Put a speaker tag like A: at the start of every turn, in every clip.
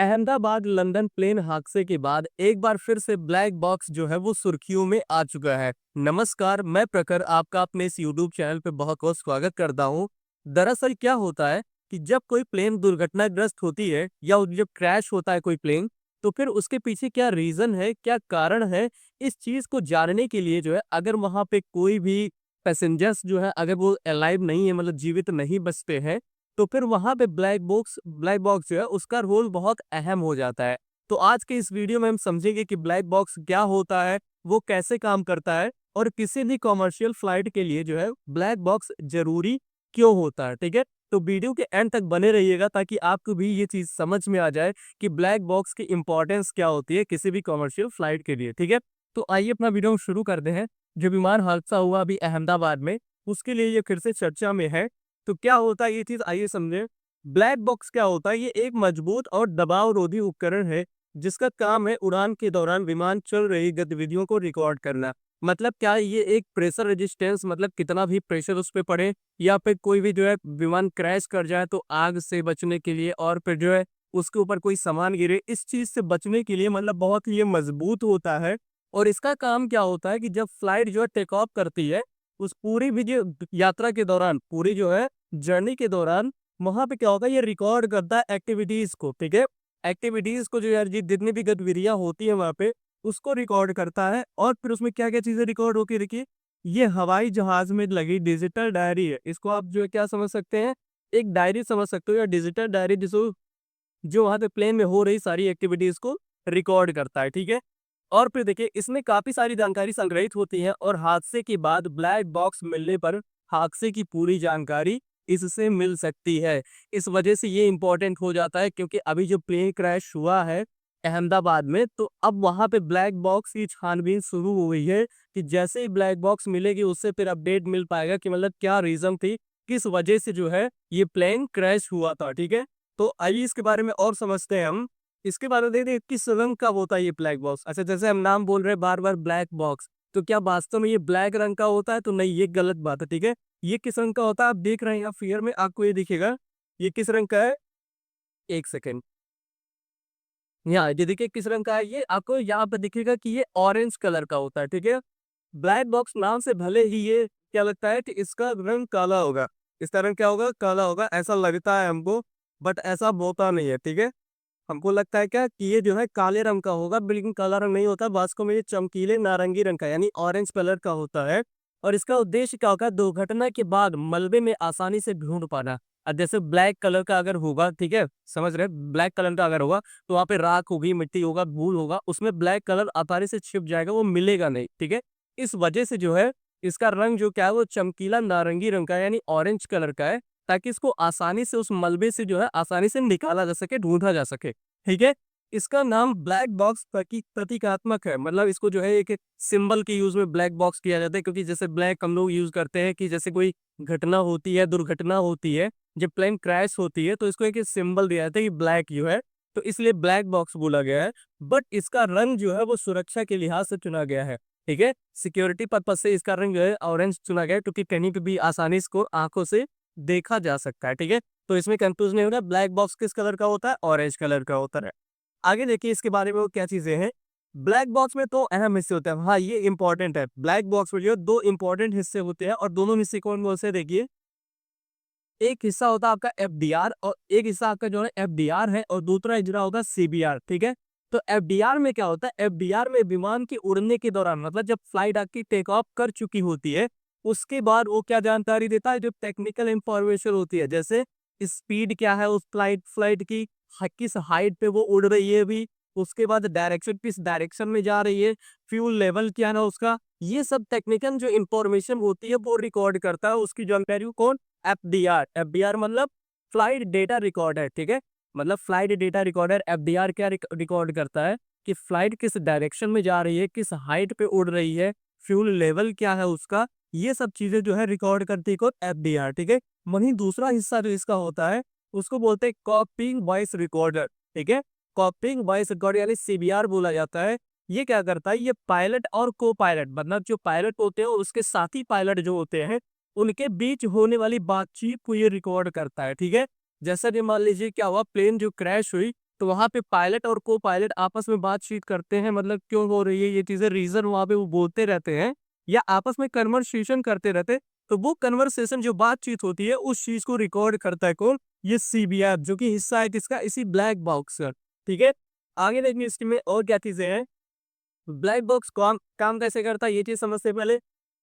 A: Ahmedabad London plane हादसे के बाद एक बार फिर से ब्लैक बॉक्स जो है वो सुर्खियों में आ चुका है। नमस्कार, मैं प्रखर आपका अपने इस यूट्यूब चैनल पे बहुत बहुत स्वागत करता हूँ। दरअसल क्या होता है कि जब कोई प्लेन दुर्घटनाग्रस्त होती है या जब क्रैश होता है कोई प्लेन, तो फिर उसके पीछे क्या रीजन है, क्या कारण है, इस चीज को जानने के लिए जो है अगर वहां पे कोई भी पैसेंजर्स जो है अगर वो अलाइव नहीं है, मतलब जीवित नहीं बचते हैं, तो फिर वहाँ पे ब्लैक बॉक्स जो है उसका रोल बहुत अहम हो जाता है। तो आज के इस वीडियो में हम समझेंगे कि ब्लैक बॉक्स क्या होता है, वो कैसे काम करता है और किसी भी कमर्शियल फ्लाइट के लिए जो है ब्लैक बॉक्स ज़रूरी क्यों होता है, ठीक है? तो वीडियो के एंड तक बने रहिएगा ताकि आपको भी ये चीज़ समझ में आ जाए कि ब्लैक बॉक्स की इम्पोर्टेंस क्या होती है किसी भी कमर्शियल फ्लाइट के लिए, ठीक है? तो आइए अपना वीडियो शुरू करते हैं। जो विमान हादसा हुआ अभी अहमदाबाद में, उसके लिए ये फिर से चर्चा में है। तो क्या होता है ये चीज़, आइए समझें। ब्लैक बॉक्स क्या होता है? ये एक मजबूत और दबाव-रोधी उपकरण है, जिसका काम है उड़ान के दौरान विमान चल रही गतिविधियों को रिकॉर्ड करना। मतलब क्या है, ये एक प्रेशर रेजिस्टेंस, मतलब कितना भी प्रेशर उस पे पड़े या फिर कोई भी जो है विमान क्रैश कर जाए तो आग से बचने के लिए और फिर जो है उसके ऊपर कोई सामान गिरे, इस चीज़ से बचने के लिए मतलब बहुत ही ये मजबूत होता है। और इसका काम क्या होता है कि जब फ्लाइट जो है टेक ऑफ करती है, उस पूरी भी जो यात्रा के दौरान, पूरी जो है जर्नी के दौरान, वहाँ पे क्या होता है, ये रिकॉर्ड करता है एक्टिविटीज़ को, ठीक है? एक्टिविटीज़ को जो यार जी जितनी भी गतिविधियाँ होती हैं वहाँ पे, उसको रिकॉर्ड करता है और फिर उसमें क्या-क्या चीज़ें रिकॉर्ड होके देखिए, ये हवाई जहाज़ में लगी डिजिटल डायरी है। इसको आप जो है क्या समझ सकते हैं, एक डायरी समझ सकते हो या डिजिटल डायरी जिसको जो वहाँ पे प्लेन में हो रही सारी एक्टिविटीज़ को रिकॉर्ड करता है, ठीक है? और फिर देखिए इसमें काफ़ी सारी जानकारी संग्रहित होती है और हादसे के बाद ब्लैक बॉक्स मिलने पर हादसे की पूरी जानकारी इससे मिल सकती है। इस वजह से ये इम्पोर्टेंट हो जाता है क्योंकि अभी जो प्लेन क्रैश हुआ है अहमदाबाद में, तो अब वहाँ पे ब्लैक बॉक्स की छानबीन शुरू हो गई है कि जैसे ही ब्लैक बॉक्स मिलेगी उससे फिर अपडेट मिल पाएगा कि मतलब क्या रीज़न थी, किस वजह से जो है ये प्लेन क्रैश हुआ था, ठीक है? तो आइए इसके बारे में और समझते हैं हम। इसके बारे में देखते हैं किस रंग का होता है ये ब्लैक बॉक्स। अच्छा, जैसे हम नाम बोल रहे हैं बार-बार ब्लैक बॉक्स, तो क्या वास्तव में ये ब्लैक रंग का होता है? तो नहीं, ये गलत बात है, ठीक है? ये किस रंग का होता है? आप देख रहे हैं यहाँ फिगर में आपको ये दिखेगा। ये किस रंग का है? 1 सेकंड। यहाँ ये देखिए किस रंग का है ये? आपको यहाँ पे दिखेगा कि ये ऑरेंज कलर का होता है, ठीक है? ब्लैक बॉक्स नाम से भले ही ये क्या लगता है कि इसका रंग काला होगा। इसका रंग क्या होगा? काला होगा, ऐसा लगता है हमको, बट ऐसा होता नहीं है, ठीक है? हमको लगता है क्या कि ये जो है काले रंग का होगा, लेकिन काला रंग नहीं होता, वास्तव में ये चमकीले नारंगी रंग का यानी ऑरेंज कलर का होता है। और इसका उद्देश्य क्या होगा? दुर्घटना के बाद मलबे में आसानी से ढूंढ पाना। अब जैसे ब्लैक कलर का अगर होगा, ठीक है, समझ रहे हैं, ब्लैक कलर का अगर होगा तो वहाँ पे राख होगी, मिट्टी होगा, धूल होगा, उसमें ब्लैक कलर आसानी से छिप जाएगा, वो मिलेगा नहीं, ठीक है? इस वजह से जो है इसका रंग जो क्या है वो चमकीला नारंगी रंग का है यानी ऑरेंज कलर का है, ताकि इसको आसानी से उस मलबे से जो है आसानी से निकाला जा सके, ढूंढा जा सके। ठीक है? इसका नाम ब्लैक बॉक्स प्रतीकात्मक है, मतलब इसको जो है एक सिंबल के यूज़ में ब्लैक बॉक्स किया जाता है, क्योंकि जैसे ब्लैक हम लोग यूज़ करते हैं कि जैसे कोई घटना होती है, दुर्घटना होती है, जब प्लेन क्रैश होती है तो इसको एक सिंबल दिया जाता है कि ब्लैक जो है, तो इसलिए ब्लैक बॉक्स बोला गया है। बट इसका रंग जो है वो सुरक्षा के लिहाज से चुना गया है, ठीक है? सिक्योरिटी पर्पज़ से इसका रंग जो है ऑरेंज चुना गया है, क्योंकि कहीं पे भी आसानी इसको आँखों से देखा जा सकता है, ठीक है? तो इसमें कन्फ्यूज़न नहीं होना, ब्लैक बॉक्स किस कलर का होता है? ऑरेंज कलर का होता है। आगे देखिए इसके बारे में वो क्या चीज़ें हैं। ब्लैक बॉक्स में 2 अहम हिस्से होते हैं। हाँ, ये इम्पोर्टेंट है। ब्लैक बॉक्स में जो है 2 इम्पोर्टेंट हिस्से होते हैं और दोनों हिस्से कौन-कौन से देखिए। एक हिस्सा होता है आपका एफडीआर और एक हिस्सा आपका जो है एफडीआर है और दूसरा हिस्सा होता है सीबीआर, ठीक है? तो एफडीआर में क्या होता है? एफडीआर में विमान के उड़ने के दौरान, मतलब जब फ्लाइट आपकी टेक ऑफ कर चुकी होती है, उसके बाद वो क्या जानकारी देता है? जो टेक्निकल इन्फॉर्मेशन होती है, जैसे स्पीड क्या है उस फ्लाइट फ्लाइट की, किस हाइट पे वो उड़ रही है अभी, उसके बाद डायरेक्शन किस डायरेक्शन में जा रही है, फ्यूल लेवल क्या है ना उसका, ये सब टेक्निकल जो इन्फॉर्मेशन होती है वो रिकॉर्ड करता है। उसकी जानकारी को कौन? एफडीआर। एफडीआर मतलब फ्लाइट डेटा रिकॉर्डर, ठीक है? मतलब फ्लाइट डेटा रिकॉर्डर। एफडीआर क्या रिकॉर्ड करता है कि फ्लाइट किस डायरेक्शन में जा रही है, किस हाइट पे उड़ रही है, फ्यूल लेवल क्या है उसका, ये सब चीजें जो है रिकॉर्ड करती है कौन? एफडीआर, ठीक है? वहीं दूसरा हिस्सा जो इसका होता है उसको बोलते हैं कॉपिंग वॉइस रिकॉर्डर, ठीक है? कॉपिंग वॉइस रिकॉर्डर यानी सीबीआर बोला जाता है। ये क्या करता है? ये पायलट और को पायलट, मतलब जो पायलट होते हैं और उसके साथी पायलट जो होते हैं, उनके बीच होने वाली बातचीत को ये रिकॉर्ड करता है, ठीक है? जैसा कि मान लीजिए क्या हुआ, प्लेन जो क्रैश हुई, तो वहाँ पे पायलट और को पायलट आपस में बातचीत करते हैं, मतलब क्यों हो रही है ये चीजें, रीजन वहाँ पे वो बोलते रहते हैं या आपस में कन्वर्सेशन करते रहते हैं। तो वो कन्वर्सेशन जो बातचीत होती है उस चीज को रिकॉर्ड करता है कौन, ये सीबीआर, जो कि हिस्सा है किसका, इसी ब्लैक बॉक्स का। ठीक है, आगे देखेंगे इसमें और क्या चीजें हैं। ब्लैक बॉक्स काम काम कैसे करता है ये चीज समझते हैं पहले।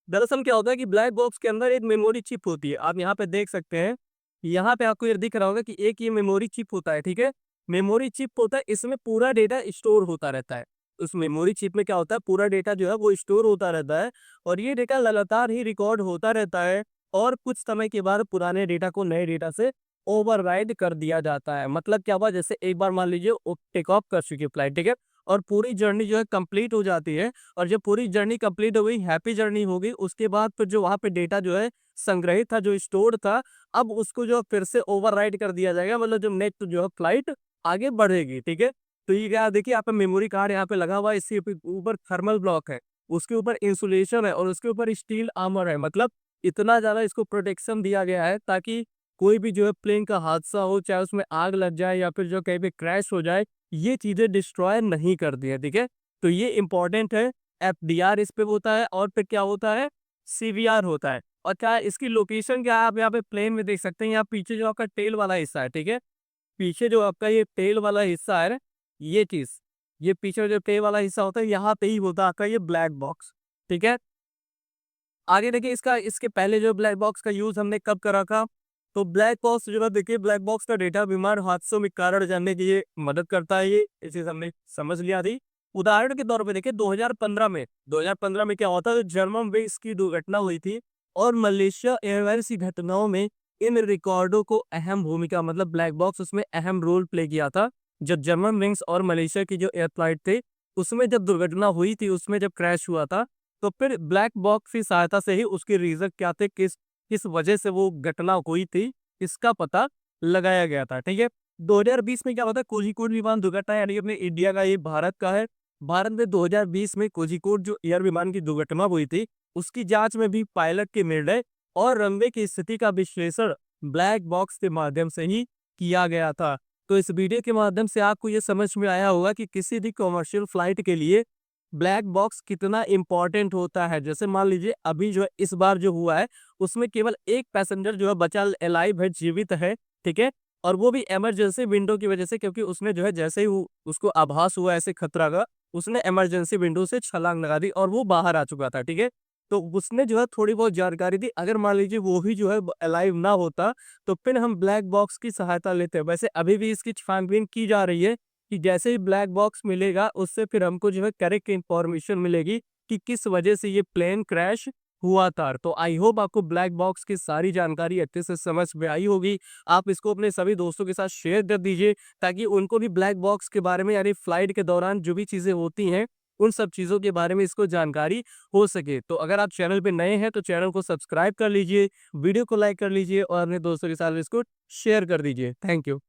A: दरअसल क्या होता है कि ब्लैक बॉक्स के अंदर एक मेमोरी चिप होती है, आप यहाँ पे देख सकते हैं। यहाँ पे आपको ये दिख रहा होगा कि एक ये मेमोरी चिप होता है, ठीक है। मेमोरी चिप होता है, इसमें पूरा डेटा स्टोर होता रहता है। उस मेमोरी चिप में क्या होता है, पूरा डेटा जो है वो स्टोर होता रहता है और ये डेटा लगातार ही रिकॉर्ड होता रहता है और कुछ समय के बाद पुराने डेटा को नए डेटा से ओवरराइड कर दिया जाता है। मतलब क्या हुआ, जैसे एक बार मान लीजिए टेक ऑफ कर चुकी है फ्लाइट, ठीक है, और पूरी जर्नी जो है कंप्लीट हो जाती है और जब पूरी जर्नी कंप्लीट हो गई, हैप्पी जर्नी हो गई, उसके बाद फिर जो वहाँ पे डेटा जो है संग्रहित था, जो स्टोर था, अब उसको जो फिर से ओवरराइड कर दिया जाएगा, मतलब जो नेक्स्ट जो है फ्लाइट आगे बढ़ेगी। ठीक है, तो ये क्या देखिए, यहाँ पे मेमोरी कार्ड यहाँ पे लगा हुआ है, इसके ऊपर थर्मल ब्लॉक है, उसके ऊपर इंसुलेशन है और उसके ऊपर स्टील आर्मर है। मतलब इतना ज्यादा इसको प्रोटेक्शन दिया गया है ताकि कोई भी जो है प्लेन का हादसा हो, चाहे उसमें आग लग जाए या फिर जो कहीं पे क्रैश हो जाए, ये चीजें डिस्ट्रॉय नहीं करती है। ठीक है, तो ये इंपॉर्टेंट है। एफडीआर इस पे होता है और फिर क्या होता है, सीवीआर होता है। और क्या इसकी लोकेशन क्या है, आप यहाँ पे प्लेन में देख सकते हैं, यहाँ पीछे जो आपका टेल वाला हिस्सा है, ठीक है, पीछे जो आपका ये टेल वाला हिस्सा है, ये चीज, ये पीछे जो टेल वाला हिस्सा होता है, यहाँ पे ही होता है आपका ये ब्लैक बॉक्स। ठीक है, आगे देखिए इसका, इसके पहले जो ब्लैक बॉक्स का यूज हमने कब करा था, तो ब्लैक बॉक्स जो है, देखिए ब्लैक बॉक्स का डेटा विमान हादसों में कारण जानने की ये मदद करता है, ये चीज हमने समझ लिया थी। उदाहरण के तौर पे देखिए 2015 में क्या होता है, जर्मन विंग्स की दुर्घटना हुई थी और मलेशिया एयरलाइंस की घटनाओं में इन रिकॉर्डों को अहम भूमिका, मतलब ब्लैक बॉक्स उसमें अहम रोल प्ले किया था। जब जर्मन विंग्स और मलेशिया की जो एयर फ्लाइट थे उसमें जब दुर्घटना हुई थी, उसमें जब क्रैश हुआ था, तो फिर ब्लैक बॉक्स की सहायता से ही उसके रीजन क्या थे, किस किस वजह से वो घटना हुई थी, इसका पता लगाया गया था। ठीक है, 2020 में क्या होता है, कोझिकोड विमान दुर्घटना, यानी अपने इंडिया का, ये भारत का है। भारत में 2020 में कोझिकोड जो एयर विमान की दुर्घटना हुई थी, उसकी जांच में भी पायलट के निर्णय और रनवे की स्थिति का विश्लेषण ब्लैक बॉक्स के माध्यम से ही किया गया था। तो इस वीडियो के माध्यम से आपको ये समझ में आया होगा कि किसी भी कमर्शियल फ्लाइट के लिए ब्लैक बॉक्स कितना इंपॉर्टेंट होता है। जैसे मान लीजिए अभी जो है इस बार जो हुआ है, उसमें केवल एक पैसेंजर जो है बचा, अलाइव है, जीवित है। ठीक है, और वो भी इमरजेंसी विंडो की वजह से, क्योंकि उसने जो है जैसे ही उसको आभास हुआ ऐसे खतरा का, उसने इमरजेंसी विंडो से छलांग लगा दी और वो बाहर आ चुका था। ठीक है, तो उसने जो है थोड़ी बहुत जानकारी दी, अगर मान लीजिए वो भी जो है अलाइव ना होता तो फिर हम ब्लैक बॉक्स की सहायता लेते हैं। वैसे अभी भी इसकी छानबीन की जा रही है कि जैसे ही ब्लैक बॉक्स मिलेगा उससे फिर हमको जो है करेक्ट इंफॉर्मेशन मिलेगी कि किस वजह से ये प्लेन क्रैश हुआ था। तो आई होप आपको ब्लैक बॉक्स की सारी जानकारी अच्छे से समझ में आई होगी। आप इसको अपने सभी दोस्तों के साथ शेयर कर दीजिए ताकि उनको भी ब्लैक बॉक्स के बारे में, यानी फ्लाइट के दौरान जो भी चीजें होती हैं उन सब चीजों के बारे में इसको जानकारी हो सके। तो अगर आप चैनल पे नए हैं तो चैनल को सब्सक्राइब कर लीजिए, वीडियो को लाइक कर लीजिए और अपने दोस्तों के साथ इसको शेयर कर दीजिए। Thank you.